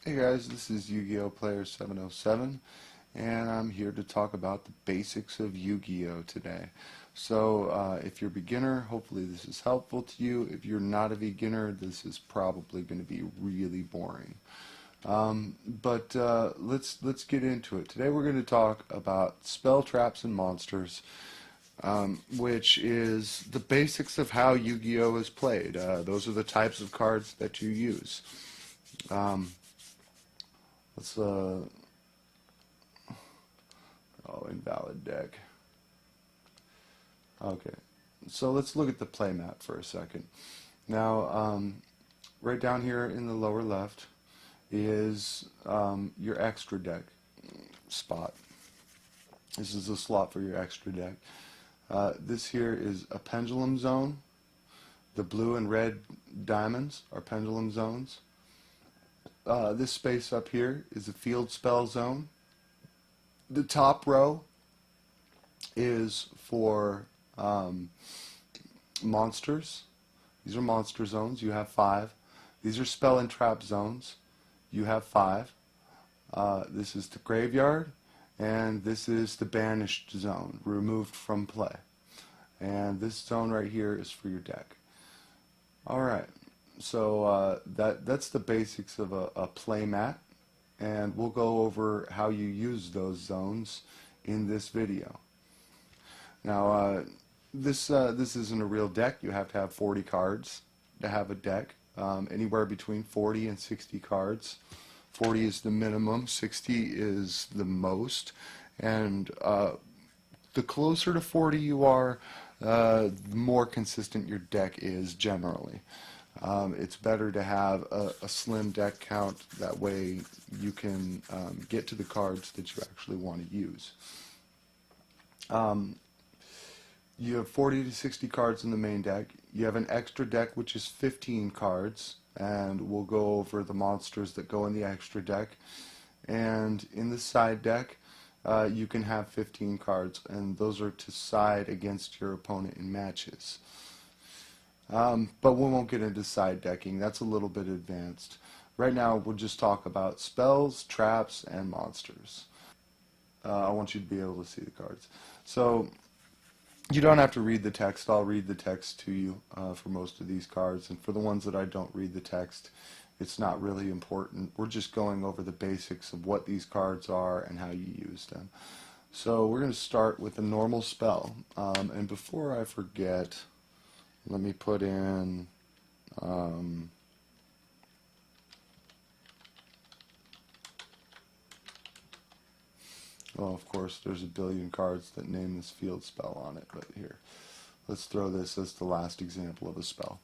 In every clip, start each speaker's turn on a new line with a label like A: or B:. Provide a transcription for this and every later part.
A: Hey guys, this is Yugioh Player 707, and I'm here to talk about the basics of Yu-Gi-Oh today. So, if you're a beginner, hopefully this is helpful to you. If you're not a beginner, this is probably going to be really boring. But let's get into it. Today we're going to talk about spell traps and monsters, which is the basics of how Yu-Gi-Oh is played. Those are the types of cards that you use. Um, let's Oh, invalid deck. Okay, so let's look at the play map for a second. Now, right down here in the lower left is your extra deck spot. This is a slot for your extra deck. This here is a pendulum zone. The blue and red diamonds are pendulum zones. This space up here is a field spell zone. The top row is for monsters. These are monster zones. You have 5. These are spell and trap zones. You have 5. This is the graveyard, and this is the banished zone, removed from play. And this zone right here is for your deck. Alright, so that's the basics of a play mat, and we'll go over how you use those zones in this video. Now, this isn't a real deck. You have to have 40 cards to have a deck, anywhere between 40 and 60 cards. 40 is the minimum, 60 is the most, and the closer to 40 you are, the more consistent your deck is generally. It's better to have a slim deck count. That way you can get to the cards that you actually want to use. You have 40 to 60 cards in the main deck. You have an extra deck which is 15 cards, and we'll go over the monsters that go in the extra deck. And in the side deck, you can have 15 cards, and those are to side against your opponent in matches. But we won't get into side decking. That's a little bit advanced. Right now, we'll just talk about spells, traps, and monsters. I want you to be able to see the cards. So, you don't have to read the text. I'll read the text to you for most of these cards. And for the ones that I don't read the text, it's not really important. We're just going over the basics of what these cards are and how you use them. So we're going to start with a normal spell. And before I forget, let me put in... well, of course, there's a billion cards that name this field spell on it, but here, let's throw this as the last example of a spell.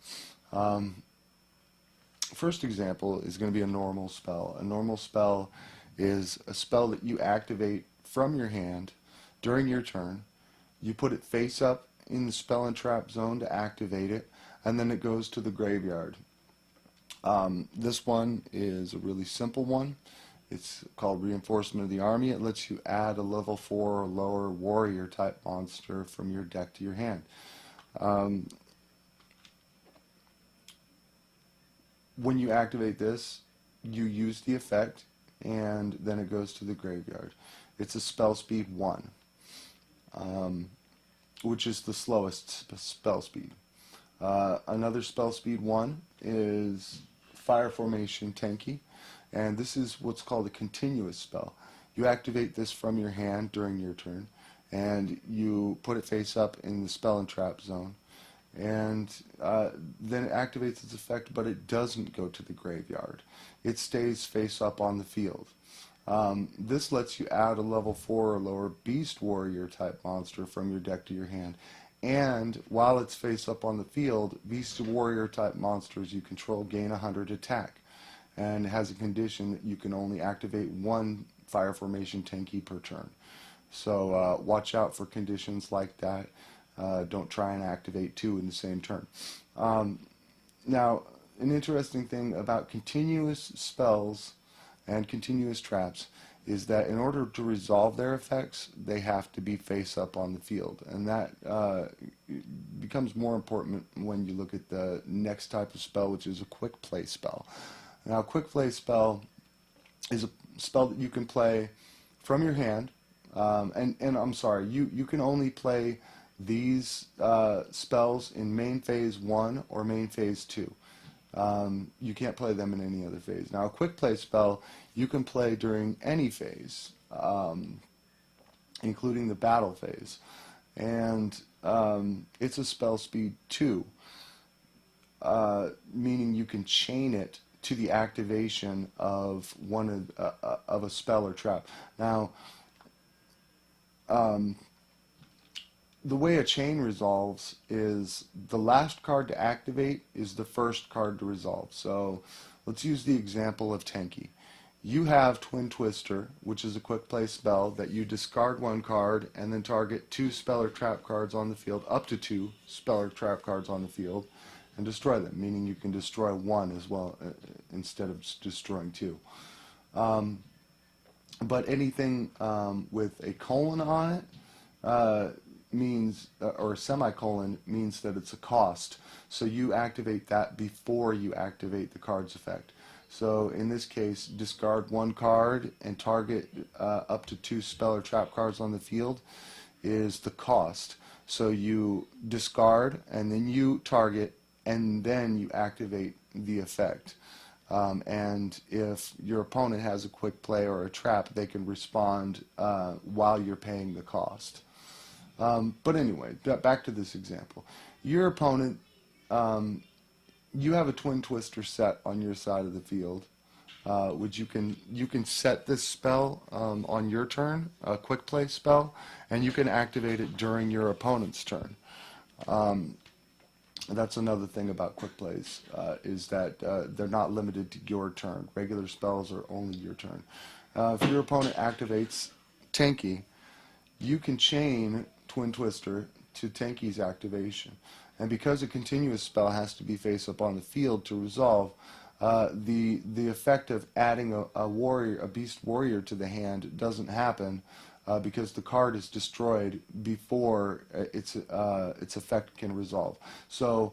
A: First example is going to be a normal spell. A normal spell is a spell that you activate from your hand during your turn. You put it face up in the spell and trap zone to activate it, and then it goes to the graveyard. This one is a really simple one. It's called Reinforcement of the Army. It lets you add a level 4 or lower warrior type monster from your deck to your hand. When you activate this, you use the effect, and then it goes to the graveyard. It's a spell speed 1, which is the slowest spell speed. Another spell speed 1 is Fire Formation Tenki. And this is what's called a continuous spell. You activate this from your hand during your turn, and you put it face up in the spell and trap zone, and then it activates its effect, but it doesn't go to the graveyard. It stays face up on the field. This lets you add a level 4 or lower beast warrior type monster from your deck to your hand. And while it's face up on the field, beast warrior type monsters you control gain 100 attack. And it has a condition that you can only activate 1 Fire Formation Tenki per turn. So watch out for conditions like that. Don't try and activate 2 in the same turn. Now, an interesting thing about continuous spells and continuous traps is that in order to resolve their effects, they have to be face up on the field. And that becomes more important when you look at the next type of spell, which is a quick play spell. Now, a quick play spell is a spell that you can play from your hand. And I'm sorry, you can only play these spells in main phase 1 or main phase 2. You can't play them in any other phase. Now, a quick play spell you can play during any phase, including the battle phase. And it's a spell speed 2, meaning you can chain it to the activation of of a spell or trap. Now, the way a chain resolves is the last card to activate is the first card to resolve. So let's use the example of Tenki. You have Twin Twister, which is a quick play spell that you discard one card and then target 2 spell or trap cards on the field, up to 2 spell or trap cards on the field, and destroy them, meaning you can destroy 1 as well instead of destroying 2. But anything with a colon on it means, or a semicolon means that it's a cost. So you activate that before you activate the card's effect. So in this case, discard 1 card and target up to 2 spell or trap cards on the field is the cost. So you discard and then you target and then you activate the effect. And if your opponent has a quick play or a trap, they can respond while you're paying the cost. But anyway, back to this example. Your opponent, you have a Twin Twister set on your side of the field, which you can set this spell on your turn, a quick play spell, and you can activate it during your opponent's turn. That's another thing about quick plays, is that they're not limited to your turn. Regular spells are only your turn. If your opponent activates Tenki, you can chain Twin Twister to Tenki's activation. And because a continuous spell has to be face up on the field to resolve, the effect of adding a beast warrior to the hand doesn't happen because the card is destroyed before its effect can resolve. So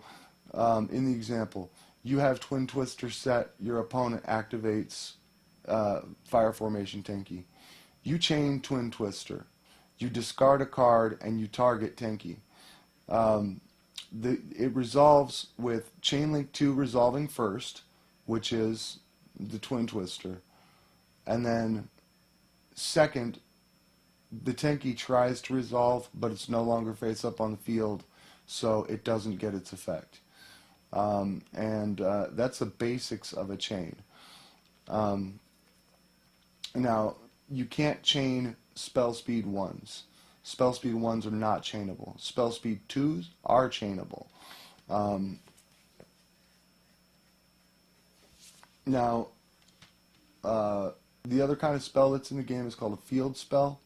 A: in the example, you have Twin Twister set, your opponent activates Fire Formation Tenki. You chain Twin Twister. You discard a card and you target Tenki. It resolves with Chain Link 2 resolving first, which is the Twin Twister. And then second, the Tenki tries to resolve, but it's no longer face up on the field, so it doesn't get its effect. That's the basics of a chain. Now, you can't chain spell speed 1s. Spell speed 1s are not chainable. Spell speed 2s are chainable. Now, the other kind of spell that's in the game is called a field spell.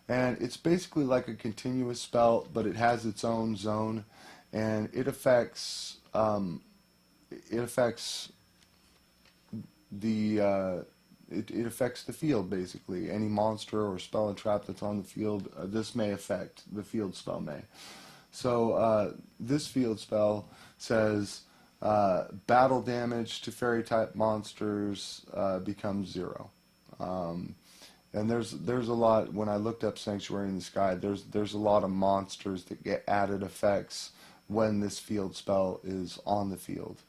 A: And it's basically like a continuous spell, but it has its own zone, and it affects the it affects the field, basically. Any monster or spell and trap that's on the field, this may affect. The field spell may. So this field spell says battle damage to fairy type monsters becomes 0. And there's a lot. When I looked up Sanctuary in the Sky, there's a lot of monsters that get added effects when this field spell is on the field.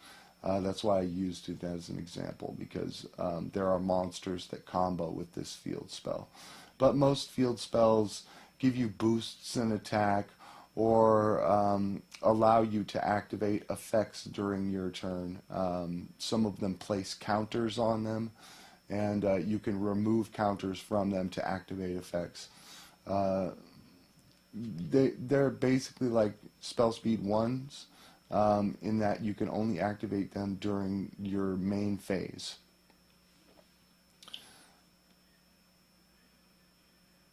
A: That's why I used it as an example, because there are monsters that combo with this field spell. But most field spells give you boosts in attack or allow you to activate effects during your turn. Some of them place counters on them, and you can remove counters from them to activate effects. They're basically like spell speed 1s, in that you can only activate them during your main phase.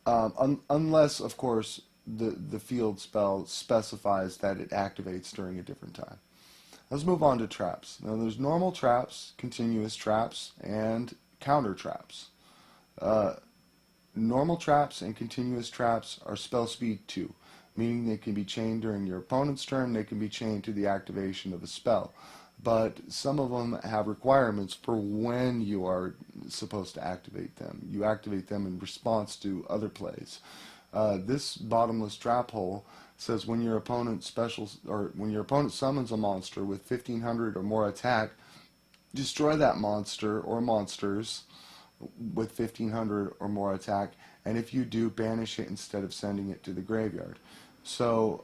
A: Unless, of course, the field spell specifies that it activates during a different time. Let's move on to traps. Now there's normal traps, continuous traps, and counter traps. Normal traps and continuous traps are spell speed 2, meaning they can be chained during your opponent's turn, they can be chained to the activation of a spell. but some of them have requirements for when you are supposed to activate them. You activate them in response to other plays. This bottomless trap hole says when your opponent summons a monster with 1500 or more attack, destroy that monster or monsters with 1500 or more attack, and if you do, banish it instead of sending it to the graveyard. So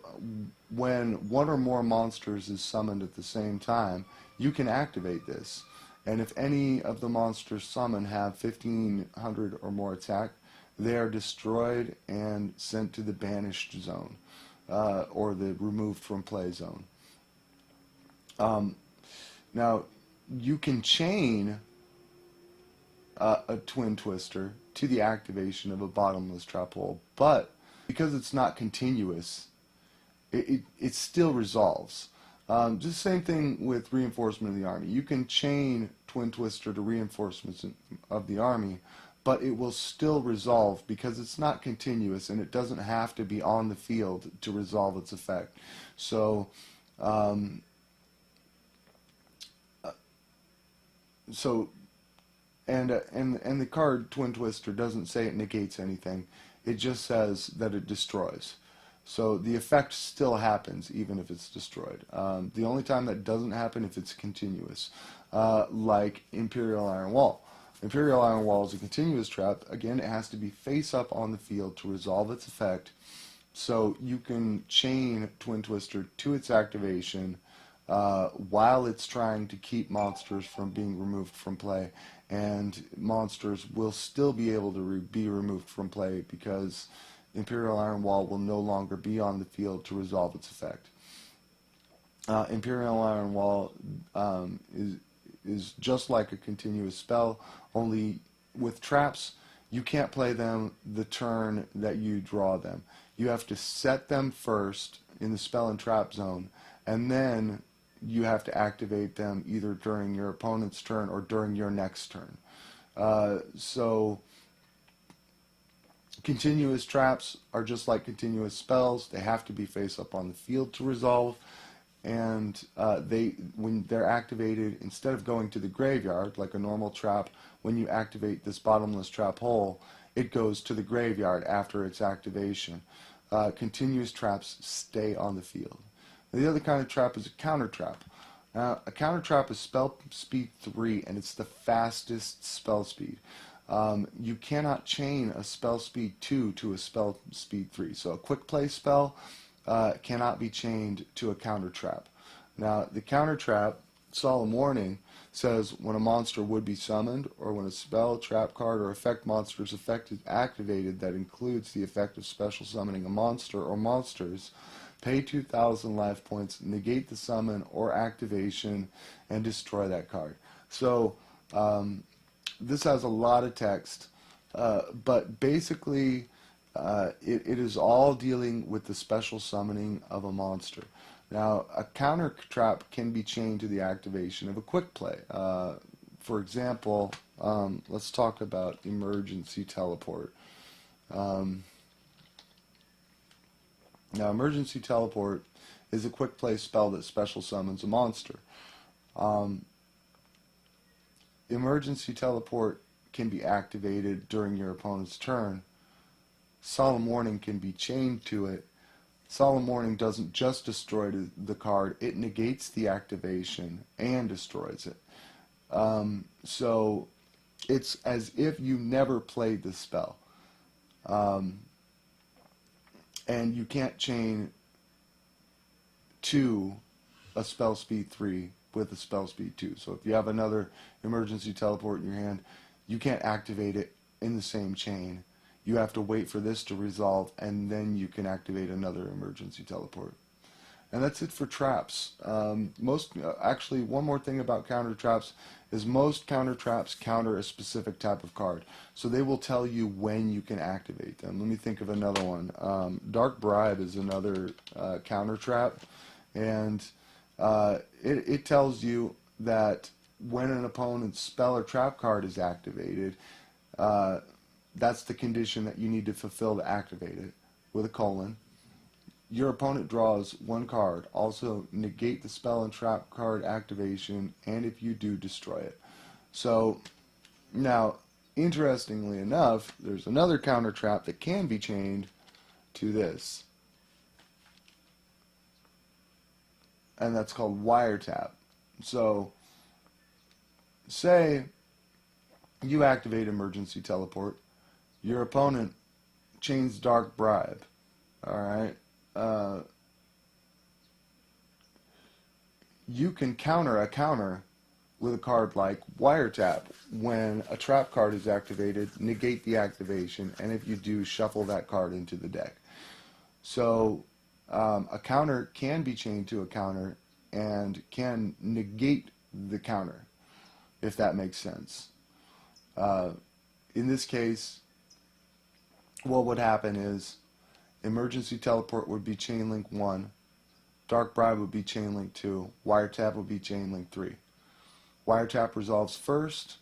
A: when one or more monsters is summoned at the same time, you can activate this. And if any of the monsters summoned have 1500 or more attack, they are destroyed and sent to the banished zone, or the removed from play zone. Now, you can chain a twin twister to the activation of a bottomless trap hole, but because it's not continuous, it still resolves. Just the same thing with reinforcement of the army. You can chain twin twister to reinforcements of the army, but it will still resolve because it's not continuous and it doesn't have to be on the field to resolve its effect. So and the card Twin Twister doesn't say it negates anything. It just says that it destroys. So the effect still happens even if it's destroyed. The only time that doesn't happen if it's continuous, like Imperial Iron Wall. Imperial Iron Wall is a continuous trap. Again, it has to be face up on the field to resolve its effect. So you can chain Twin Twister to its activation while it's trying to keep monsters from being removed from play, and monsters will still be able to be removed from play because Imperial Iron Wall will no longer be on the field to resolve its effect. Imperial Iron Wall is just like a continuous spell, only with traps you can't play them the turn that you draw them. You have to set them first in the spell and trap zone, and then you have to activate them either during your opponent's turn or during your next turn. So continuous traps are just like continuous spells. They have to be face up on the field to resolve, and when they're activated, instead of going to the graveyard like a normal trap, when you activate this bottomless trap hole, it goes to the graveyard after its activation. Continuous traps stay on the field. The other kind of trap is a counter trap. A counter trap is spell speed 3, and it's the fastest spell speed. You cannot chain a spell speed 2 to a spell speed 3. So a quick play spell cannot be chained to a counter trap. Now, the counter trap, Solemn Warning, says when a monster would be summoned, or when a spell, trap card, or effect monster's effect is activated that includes the effect of special summoning a monster or monsters, pay 2,000 life points, negate the summon or activation, and destroy that card. So this has a lot of text, but basically it is all dealing with the special summoning of a monster. Now, a counter trap can be chained to the activation of a quick play. For example, let's talk about Emergency Teleport. Now, Emergency Teleport is a quick play spell that special summons a monster. Emergency Teleport can be activated during your opponent's turn. Solemn Warning can be chained to it. Solemn Warning doesn't just destroy the card, it negates the activation and destroys it. So it's as if you never played the spell. And you can't chain to a spell speed 3 with a spell speed 2. So if you have another Emergency Teleport in your hand, you can't activate it in the same chain. You have to wait for this to resolve, and then you can activate another Emergency Teleport. And that's it for traps. Actually, one more thing about counter traps is most counter traps counter a specific type of card. So they will tell you when you can activate them. Let me think of another one. Dark Bribe is another counter trap, and it tells you that when an opponent's spell or trap card is activated, that's the condition that you need to fulfill to activate it, with a colon. your opponent draws one card. Also, negate the spell and trap card activation, and if you do, destroy it. So, now, interestingly enough, there's another counter trap that can be chained to this, and that's called wiretap. So, say you activate emergency teleport, your opponent chains dark bribe. All right. You can counter a counter with a card like wiretap. When a trap card is activated, negate the activation, and if you do, shuffle that card into the deck. So a counter can be chained to a counter and can negate the counter, if that makes sense. In this case, what would happen is emergency teleport would be chain link 1, dark bribe would be chain link 2, wiretap would be chain link 3. Wiretap resolves first,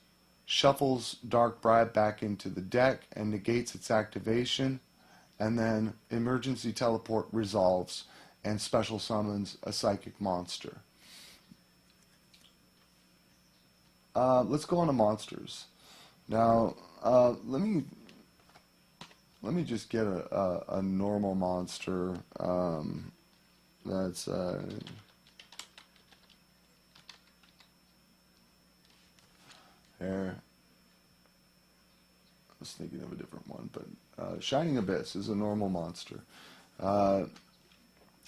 A: shuffles dark bribe back into the deck and negates its activation, and then emergency teleport resolves and special summons a psychic monster. Let's go on to monsters. Now, let me just get a normal monster. That's here. I was thinking of a different one, but Shining Abyss is a normal monster.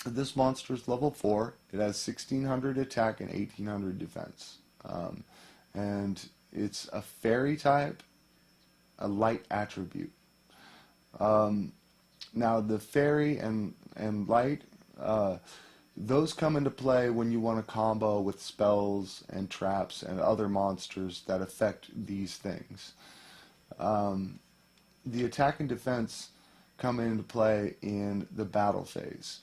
A: This monster is level 4. It has 1600 attack and 1800 defense. And it's a fairy type, a light attribute. Now the fairy and light, those come into play when you want to combo with spells and traps and other monsters that affect these things. The attack and defense come into play in the battle phase.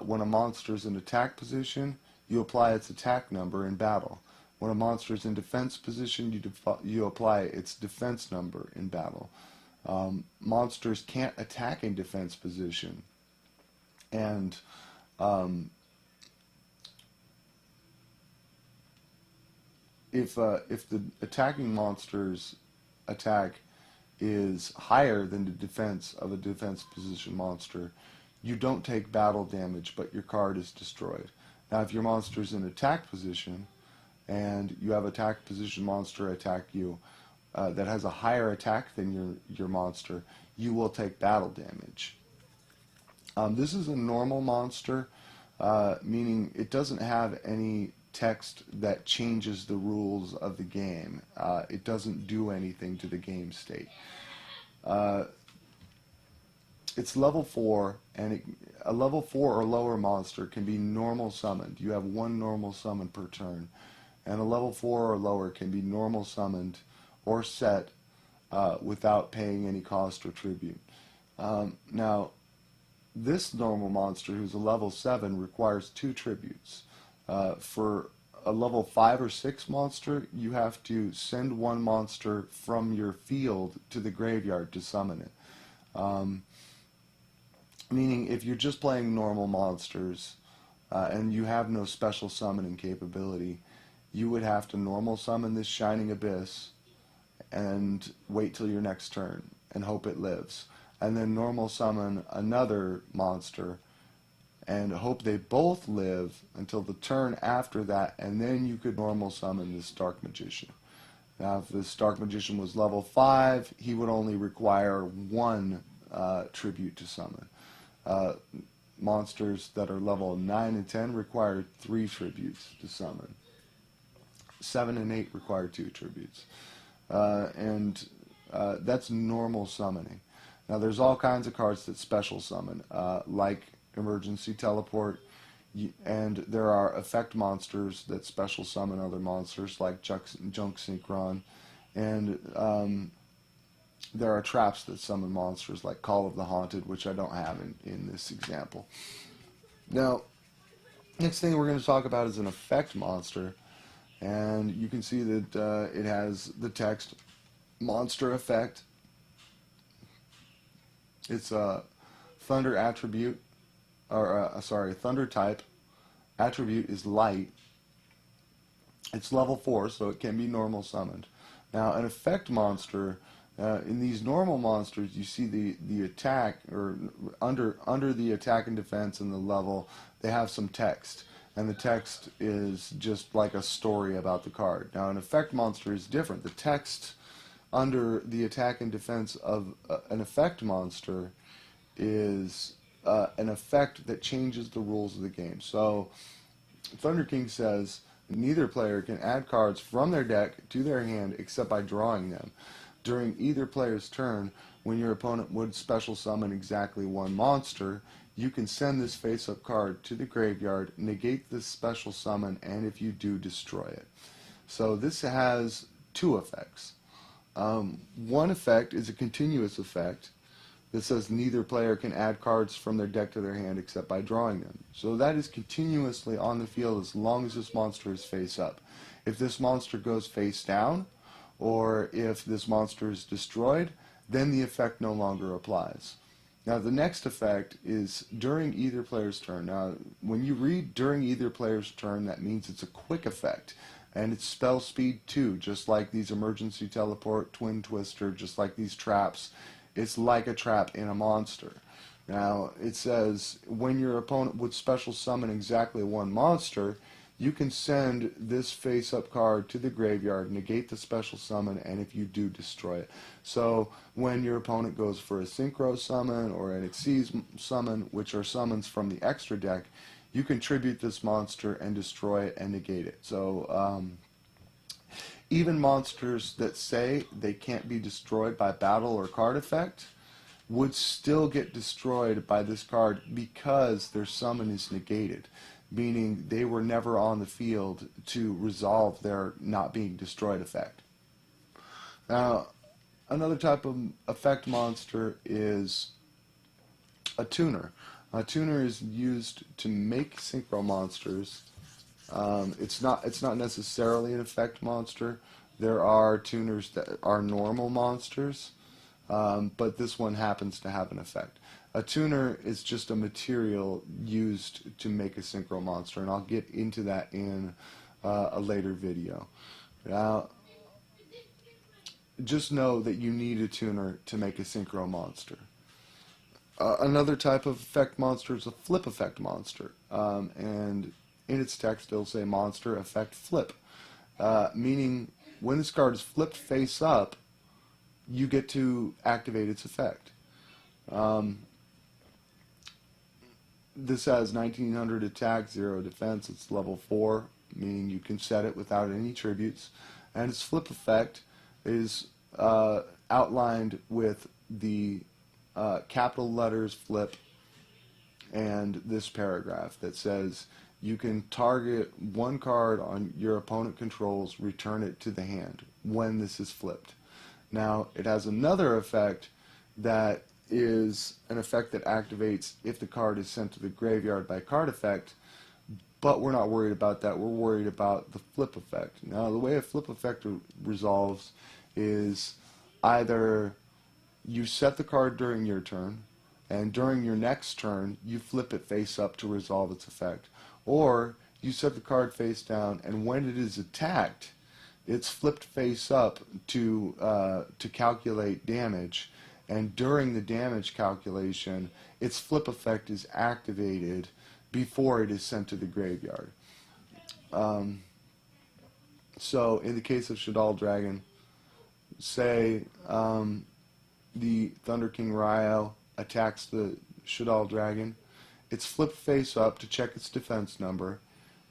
A: When a monster is in attack position, you apply its attack number in battle. When a monster is in defense position, you apply its defense number in battle. Monsters can't attack in defense position, and if the attacking monster's attack is higher than the defense of a defense position monster, you don't take battle damage, but your card is destroyed. Now, if your monster is in attack position, and you have attack position monster attack you that has a higher attack than your monster, you will take battle damage. This is a normal monster, meaning it doesn't have any text that changes the rules of the game. It doesn't do anything to the game state. It's level 4, and a level 4 or lower monster can be normal summoned. You have one normal summon per turn. And a level 4 or lower can be normal summoned or set without paying any cost or tribute. Now, this normal monster, who's a level 7, requires 2 tributes. For a level 5 or 6 monster, you have to send one monster from your field to the graveyard to summon it. Meaning, if you're just playing normal monsters and you have no special summoning capability, you would have to normal summon this Shining Abyss and wait till your next turn and hope it lives. And then normal summon another monster and hope they both live until the turn after that, and then you could normal summon this Dark Magician. Now, if this Dark Magician was level 5, he would only require 1 tribute to summon. Monsters that are level 9 and 10 require 3 tributes to summon. 7 and 8 require 2 tributes. That's normal summoning. Now there's all kinds of cards that special summon, like Emergency Teleport, and there are effect monsters that special summon other monsters like Junk Synchron, and there are traps that summon monsters like Call of the Haunted, which I don't have in this example. Now, next thing we're going to talk about is an effect monster. And you can see that it has the text monster effect. It's a thunder attribute. Thunder type attribute is light. It's level 4, so it can be normal summoned. Now, an effect monster, in these normal monsters, you see the attack, or under the attack and defense and the level, they have some text. And the text is just like a story about the card. Now, an effect monster is different. The text under the attack and defense of an effect monster is an effect that changes the rules of the game. So, Thunder King says neither player can add cards from their deck to their hand except by drawing them. During either player's turn, when your opponent would special summon exactly one monster, you can send this face-up card to the graveyard, negate this special summon, and if you do, destroy it. So this has two effects. One effect is a continuous effect that says neither player can add cards from their deck to their hand except by drawing them. So that is continuously on the field as long as this monster is face up. If this monster goes face down, or if this monster is destroyed, then the effect no longer applies. Now the next effect is during either player's turn. Now when you read during either player's turn, that means it's a quick effect. And it's spell speed 2, just like these emergency teleport, twin twister, just like these traps. It's like a trap in a monster. Now, it says, when your opponent would special summon exactly one monster, you can send this face-up card to the graveyard, negate the special summon, and if you do, destroy it. So, when your opponent goes for a synchro summon or an exceed summon, which are summons from the extra deck, you can tribute this monster and destroy it and negate it. So, even monsters that say they can't be destroyed by battle or card effect would still get destroyed by this card because their summon is negated, meaning they were never on the field to resolve their not being destroyed effect. Now, another type of effect monster is a tuner. A tuner is used to make synchro monsters. It's not necessarily an effect monster. There are tuners that are normal monsters, but this one happens to have an effect. A tuner is just a material used to make a synchro monster, and I'll get into that in a later video. Now, just know that you need a tuner to make a synchro monster. Another type of effect monster is a flip effect monster, and in its text it'll say monster effect flip, meaning when this card is flipped face up, you get to activate its effect. This has 1900 attack, 0 defense, it's level 4, meaning you can set it without any tributes, and its flip effect is outlined with the capital letters flip and this paragraph that says you can target one card on your opponent controls, return it to the hand when this is flipped. Now, it has another effect that is an effect that activates if the card is sent to the graveyard by card effect, but we're not worried about that. We're worried about the flip effect. Now, the way a flip effect resolves is either you set the card during your turn, and during your next turn, you flip it face up to resolve its effect. Or you set the card face down, and when it is attacked, it's flipped face up to calculate damage. And during the damage calculation, its flip effect is activated before it is sent to the graveyard. So in the case of Shaddoll Dragon, say the Thunder King Ryo attacks the Shaddoll Dragon, it's flipped face up to check its defense number.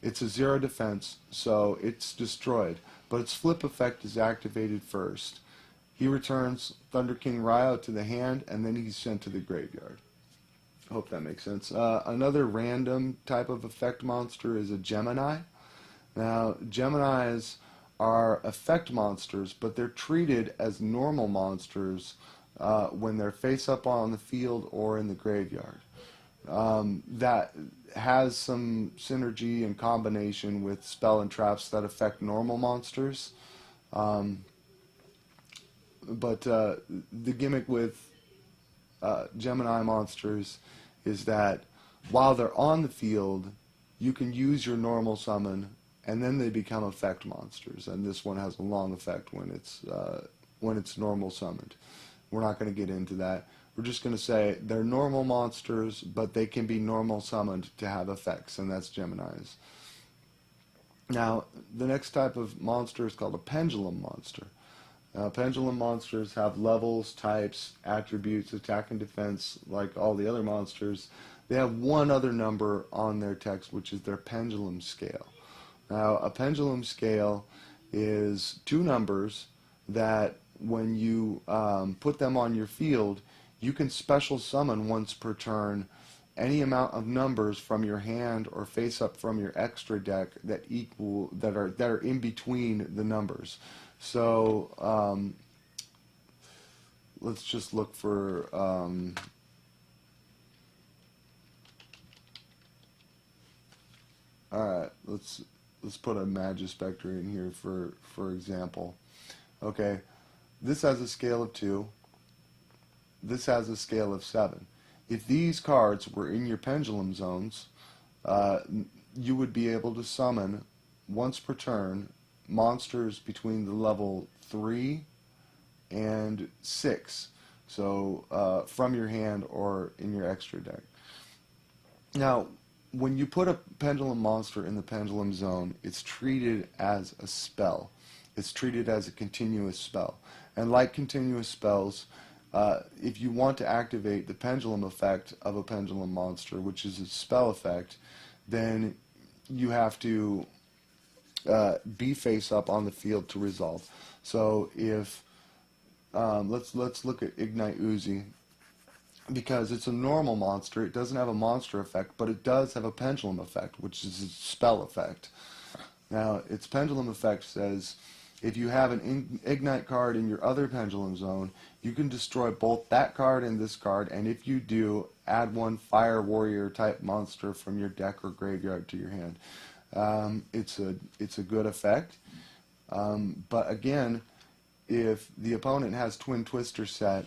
A: It's a 0 defense, so it's destroyed. But its flip effect is activated first. He returns Thunder King Ryo to the hand, and then he's sent to the graveyard. I hope that makes sense. Another random type of effect monster is a Gemini. Now, Geminis are effect monsters, but they're treated as normal monsters when they're face up on the field or in the graveyard. That has some synergy and combination with spell and traps that affect normal monsters. But the gimmick with Gemini monsters is that while they're on the field, you can use your normal summon, and then they become effect monsters. And this one has a long effect when it's normal summoned. We're not going to get into that. We're just going to say they're normal monsters, but they can be normal summoned to have effects, and that's Geminis. Now, the next type of monster is called a pendulum monster. Pendulum monsters have levels, types, attributes, attack and defense, like all the other monsters. They have one other number on their text, which is their pendulum scale. Now, a pendulum scale is two numbers that when you put them on your field, you can special summon once per turn any amount of numbers from your hand or face up from your extra deck that are in between the numbers. So let's just look for all right, let's put a Magispector in here for example. Okay, this has a scale of 2. This has a scale of 7. If these cards were in your pendulum zones, you would be able to summon once per turn monsters between the level 3 and 6. So from your hand or in your extra deck. Now, when you put a pendulum monster in the pendulum zone, it's treated as a spell. It's treated as a continuous spell. And like continuous spells, if you want to activate the pendulum effect of a pendulum monster, which is a spell effect, then you have to be face up on the field to resolve. So if let's look at Ignite Uzi, because it's a normal monster. It doesn't have a monster effect, but it does have a pendulum effect, which is a spell effect. Now, its pendulum effect says if you have an Ignite card in your other pendulum zone, you can destroy both that card and this card, and if you do, add one Fire Warrior type monster from your deck or graveyard to your hand. It's a good effect, but again, if the opponent has Twin Twister set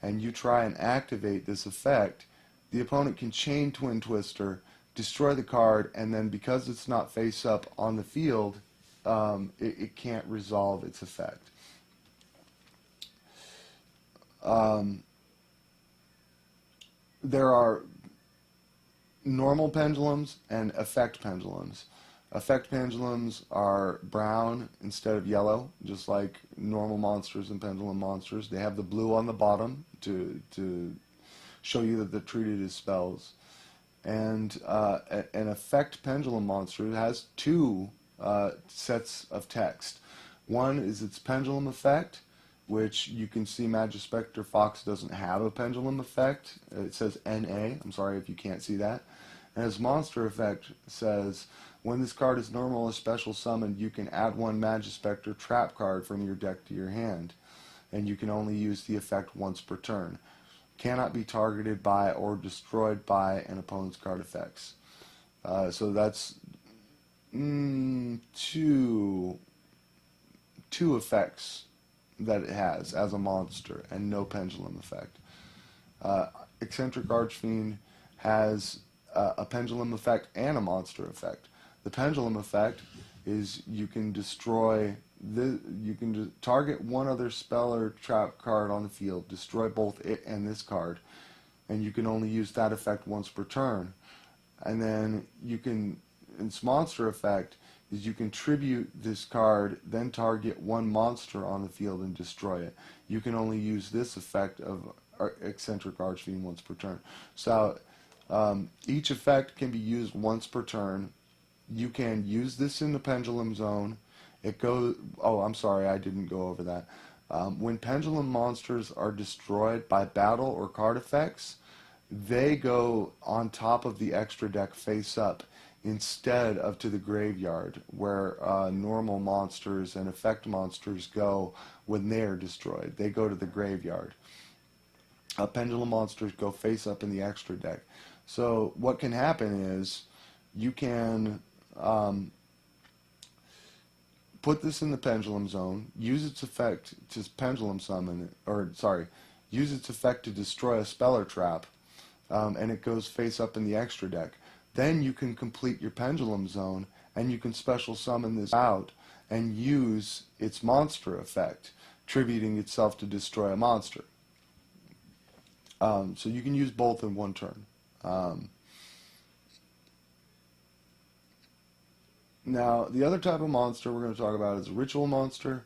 A: and you try and activate this effect, the opponent can chain Twin Twister, destroy the card, and then because it's not face up on the field, it can't resolve its effect. There are normal pendulums and effect pendulums. Effect pendulums are brown instead of yellow, just like normal monsters and pendulum monsters. They have the blue on the bottom to show you that they're treated as spells. And an effect pendulum monster has two sets of text. One is its pendulum effect, which you can see Magispector Fox doesn't have a pendulum effect. It says NA. I'm sorry if you can't see that. And its monster effect says, when this card is normal or special summoned, you can add one Magispector trap card from your deck to your hand. And you can only use the effect once per turn. Cannot be targeted by or destroyed by an opponent's card effects. So that's two effects that it has as a monster, and no pendulum effect. Eccentric Archfiend has a pendulum effect and a monster effect. The pendulum effect is you can destroy you can target one other spell or trap card on the field, destroy both it and this card, and you can only use that effect once per turn. And then you can, its monster effect is you can tribute this card, then target one monster on the field and destroy it. You can only use this effect of Eccentric Archfiend once per turn. So each effect can be used once per turn. You can use this in the pendulum zone. It goes. Oh, I'm sorry, I didn't go over that. When pendulum monsters are destroyed by battle or card effects, they go on top of the extra deck face up instead of to the graveyard, where normal monsters and effect monsters go when they are destroyed. They go to the graveyard. Pendulum monsters go face up in the extra deck. So what can happen is you can put this in the pendulum zone, use its effect to pendulum summon, or sorry, use its effect to destroy a spell or trap. and it goes face up in the extra deck. Then you can complete your pendulum zone, and you can special summon this out and use its monster effect, tributing itself to destroy a monster. So you can use both in one turn. Now, the other type of monster we're going to talk about is a ritual monster.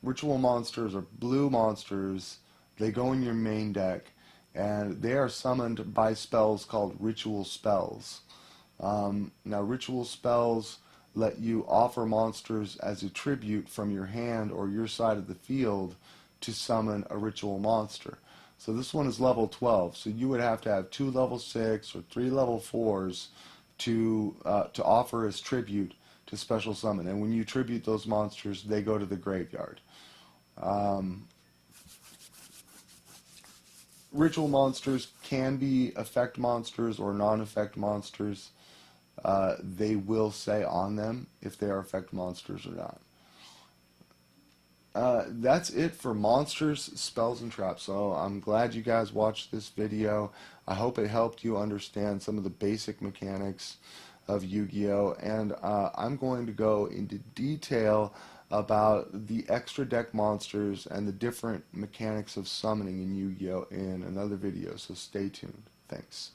A: Ritual monsters are blue monsters. They go in your main deck, and they are summoned by spells called ritual spells. Now, ritual spells let you offer monsters as a tribute from your hand or your side of the field to summon a ritual monster. So this one is level 12, so you would have to have 2 level 6 or 3 level 4s to offer as tribute to special summon. And when you tribute those monsters, they go to the graveyard. Ritual monsters can be effect monsters or non-effect monsters. They will say on them if they are effect monsters or not. That's it for monsters, spells, and traps. So I'm glad you guys watched this video. I hope it helped you understand some of the basic mechanics of Yu-Gi-Oh! And I'm going to go into detail about the extra deck monsters and the different mechanics of summoning in Yu-Gi-Oh! In another video. So stay tuned. Thanks.